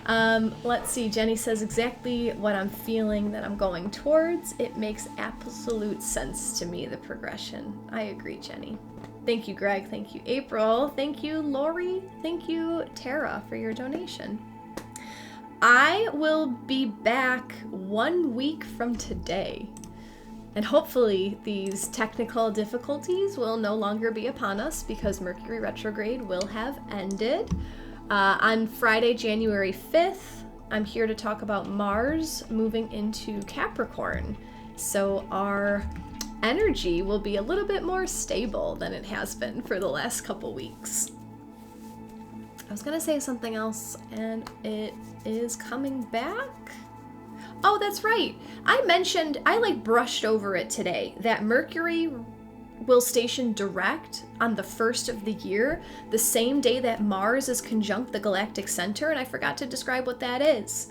[SPEAKER 1] Let's see, Jenny says exactly what I'm feeling that I'm going towards. It makes absolute sense to me, the progression. I agree, Jenny. Thank you, Greg. Thank you, April. Thank you, Lori. Thank you, Tara, for your donation. I will be back 1 week from today, and hopefully these technical difficulties will no longer be upon us because Mercury retrograde will have ended. On Friday, January 5th, I'm here to talk about Mars moving into Capricorn. So our energy will be a little bit more stable than it has been for the last couple weeks. I was gonna say something else and it is coming back. Oh, that's right. I brushed over it today, that Mercury will station direct on the 1st of the year, the same day that Mars is conjunct the galactic center, and I forgot to describe what that is.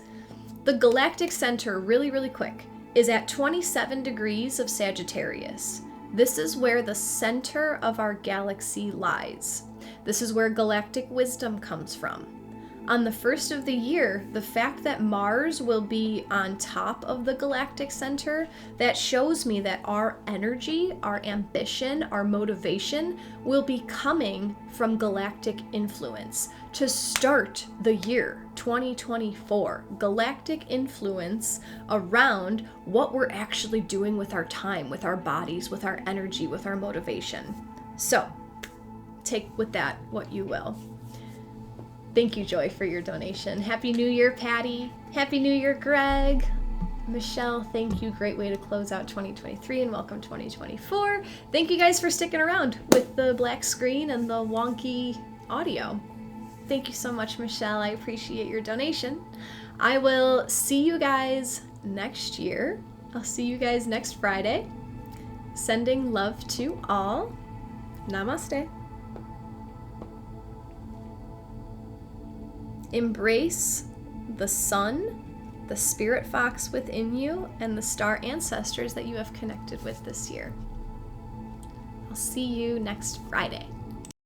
[SPEAKER 1] The galactic center, really, really quick, is at 27 degrees of Sagittarius. This is where the center of our galaxy lies. This is where galactic wisdom comes from. On the 1st of the year, the fact that Mars will be on top of the galactic center, that shows me that our energy, our ambition, our motivation will be coming from galactic influence. To start the year 2024, galactic influence around what we're actually doing with our time, with our bodies, with our energy, with our motivation. So, take with that what you will. Thank you, Joy, for your donation. Happy New Year, Patty. Happy New Year, Greg. Michelle, thank you. Great way to close out 2023 and welcome 2024. Thank you guys for sticking around with the black screen and the wonky audio. Thank you so much, Michelle. I appreciate your donation. I will see you guys next year. I'll see you guys next Friday. Sending love to all. Namaste. Embrace the sun, the spirit fox within you, and the star ancestors that you have connected with this year. I'll see you next Friday.